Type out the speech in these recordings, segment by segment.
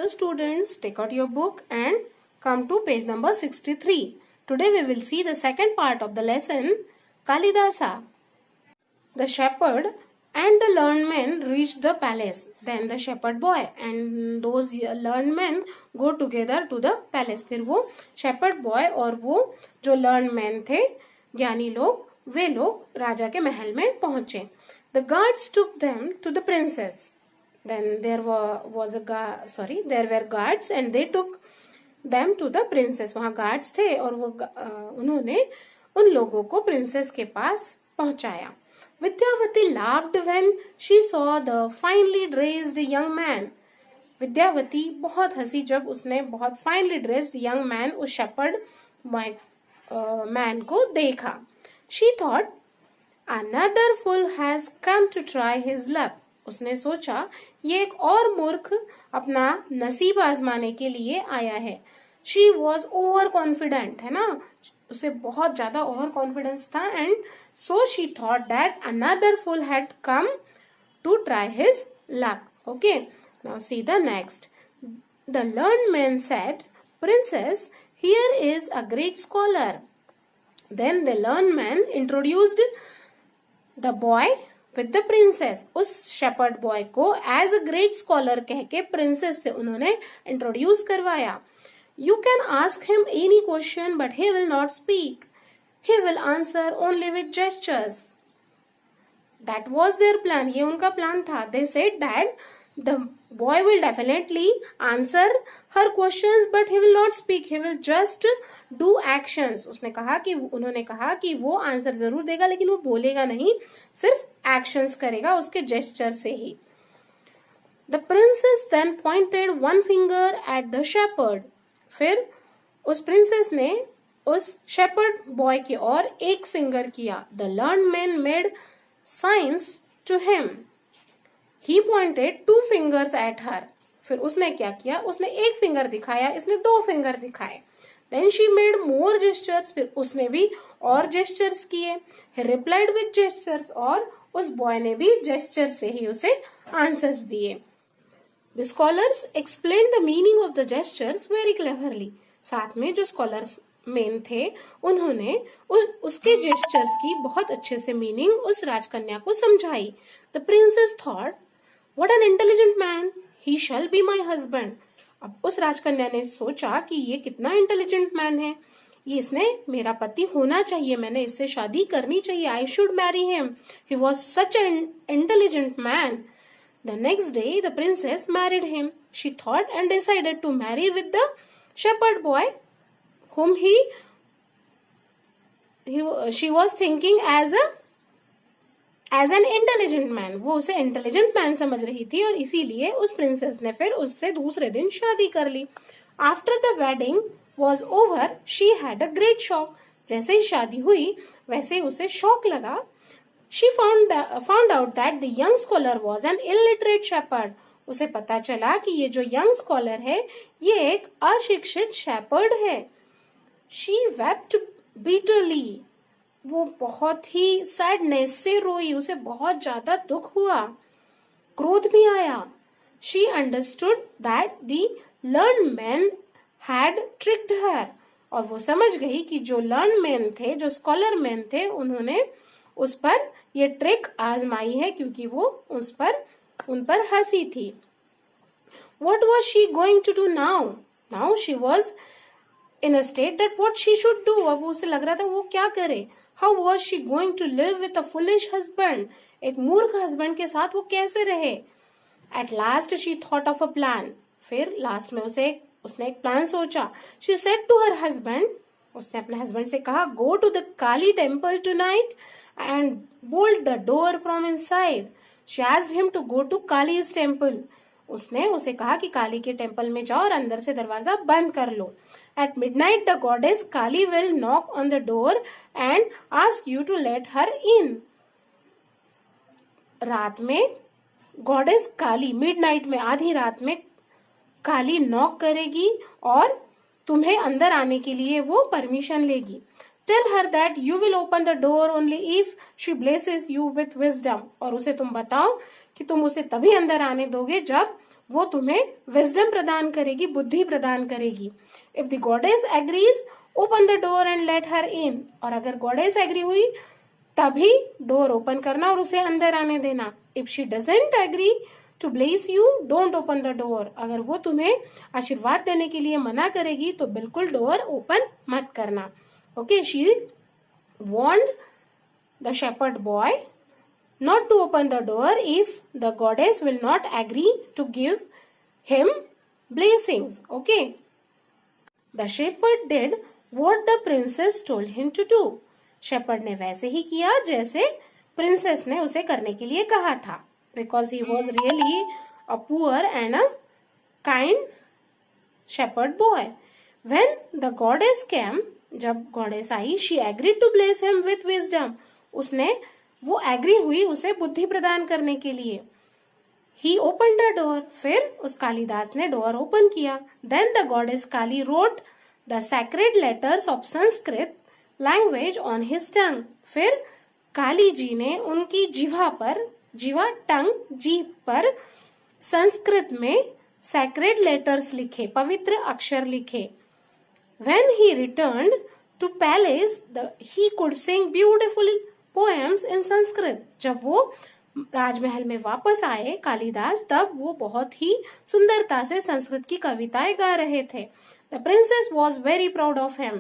Hello students, take out your book and come to page number 63. Today we will see the second part of the lesson, Kalidasa. The shepherd and the learned men reached the palace. Then the shepherd boy and those learned men go together to the palace. फिर वो shepherd boy और वो जो learned men थे, ज्ञानी लोग, वे लोग राजा के महल में पहुंचे. The guards took them to the princess. Then there were guards and they took them to the princess. वहाँ guards थे और वो उन्होंने उन लोगों को princess के पास पहुंचाया. Vidyavati laughed when she saw the finely dressed young man. Vidyavati बहुत हंसी जब उसने बहुत finely dressed young man उस shepherd man को देखा. She thought, another fool has come to try his luck. उसने सोचा ये एक और मूर्ख अपना नसीब आजमाने के लिए आया है. She was over confident, है ना, उसे बहुत ज्यादा ओवर कॉन्फिडेंस था. And so she thought that another fool had come to try his luck. Okay, now see the next. The learned man said, princess, here is a great scholar. Then the learned man introduced the boy with the princess. उस shepherd boy को as a great scholar कह के princess से उन्होंने introduce करवाया. You can ask him any question, but he will not speak. He will answer only with gestures. That was their plan. ये उनका plan था. They said that the boy will definitely answer her questions, but he will not speak. He will just do actions. उन्होंने कहा कि वो answer जरूर देगा लेकिन वो बोलेगा नहीं, सिर्फ एक्शंस करेगा उसके जेस्चर से ही. The princess then pointed one finger at the shepherd. फिर उस प्रिंसेस ने उस शेपर्ड बॉय की ओर एक फिंगर किया. The learned man made signs to him. He pointed two fingers at her. फिर उसने क्या किया, उसने एक फिंगर दिखाया, इसने दो फिंगर दिखाए. Then she made more gestures. फिर उसने भी और जेस्चर्स किए. He replied with gestures. और उस बॉय ने भी जेस्चर से ही उसे आंसर्स दिए. The scholars explained the meaning of the gestures very cleverly. साथ में जो scholars मेन थे उन्होंने उसके gestures की बहुत अच्छे से मीनिंग उस राजकन्या को समझाई. The princess thought, what an intelligent man, he shall be my husband. अब उस राजकन्या ने सोचा कि ये कितना इंटेलिजेंट मैन है, ये इसने मेरा पति होना चाहिए, मैंने इससे शादी करनी चाहिए. I should marry him. He was such an intelligent man. The next day, the princess married him. She thought and decided to marry with the shepherd boy, whom she was thinking as an intelligent man. वो उसे intelligent man समझ रही थी और इसीलिए उस princess ने फिर उससे दूसरे दिन शादी कर ली. After the wedding was over, she had a great shock. जैसे ही शादी हुई वैसे उसे शौक लगा. She found out that the young scholar was an illiterate shepherd. उसे पता चला कि ये जो young scholar है ये एक अशिक्षित shepherd है. She wept bitterly. वो बहुत ही sadness से रोई, उसे बहुत ज्यादा दुख हुआ, क्रोध भी आया. She understood that the learned men had tricked her. और वो समझ गई कि जो learned men थे, जो scholar men थे, उन्होंने उस पर ये ट्रिक आजमाई है क्योंकि वो उन पर हंसी थी. What was she going to do now? Now she was in a state that what she should do. अब उसे लग रहा था वो क्या करे. How was she going to live with a foolish husband? एक मूर्ख हस्बैंड के साथ वो कैसे रहे. At last she thought of a plan. फिर लास्ट में उसने एक प्लान सोचा. She said to her husband, उसने अपने हस्बैंड से कहा, go to the Kali temple tonight and bolt the door from inside. She asked him to go to Kali's temple. उसने उसे कहा कि काली के टेम्पल में जाओ और अंदर से दरवाजा बंद कर लो. At midnight the goddess Kali will knock on the door and ask you to let her in. रात में गॉडेस काली मिडनाइट में, आधी रात में काली नॉक करेगी और तुम्हें अंदर आने के लिए वो परमिशन लेगी. Tell her that you will open the door only if she blesses you with wisdom. और उसे तुम बताओ कि तुम उसे तभी अंदर आने दोगे जब वो तुम्हें विजडम प्रदान करेगी, बुद्धि प्रदान करेगी। If the goddess agrees open the door and let her in, और अगर गॉडेस एग्री हुई तभी डोर ओपन करना और उसे अंदर आने देना। If she doesn't agree to bless you don't open the door, अगर वो तुम्हें आशीर्वाद देने के लिए मना करेगी तो बिल्कुल डोर ओपन मत करना। Okay, she warned the shepherd boy not to open the door if the goddess will not agree to give him blessings. Okay, the shepherd did what the princess told him to do. shepherd ने वैसे ही किया जैसे princess ने उसे करने के लिए कहा था, because he was really a poor and a kind shepherd boy. When the goddess came, जब goddess I, she agreed to bless him with wisdom, उसने वो एग्री हुई उसे बुद्धि प्रदान करने के लिए। He opened the door, फिर उस कालिदास ने डोर ओपन किया। Then the goddess Kali wrote the sacred letters of Sanskrit language on his tongue, फिर काली जी ने उनकी जीवा पर, जीवा टंग, जीभ पर संस्कृत में sacred letters लिखे, पवित्र अक्षर लिखे। When he returned to palace, he could sing beautiful poems in Sanskrit. जब वो राजमहल में वापस आए कालिदास, तब वो बहुत ही सुंदरता से संस्कृत की कविताएं गा रहे थे। The princess was very proud of him,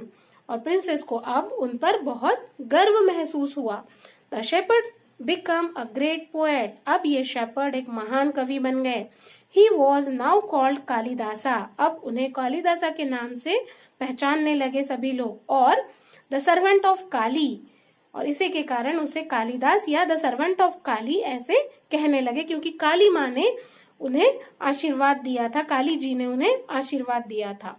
और प्रिंसेस को अब उन पर बहुत गर्व महसूस हुआ। The shepherd became a great poet. अब ये शेपर्ड एक महान कवि बन गए। He was now called Kalidasa, अब उन्हें कालिदासा के नाम से पहचानने लगे सभी लोग। और द सर्वेंट ऑफ काली, और इसी के कारण उसे कालिदास या द सर्वेंट ऑफ काली ऐसे कहने लगे, क्योंकि काली माँ ने उन्हें आशीर्वाद दिया था, काली जी ने उन्हें आशीर्वाद दिया था।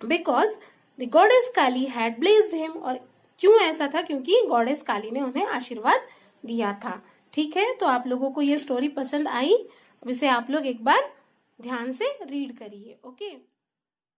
Because the goddess Kali had blessed him, और क्यों ऐसा था, क्योंकि गॉडेस काली ने उन्हें आशीर्वाद दिया था। ठीक है, तो आप लोगों को ये स्टोरी पसंद आई, अब इसे आप लोग एक बार ध्यान से रीड करिए। ओके।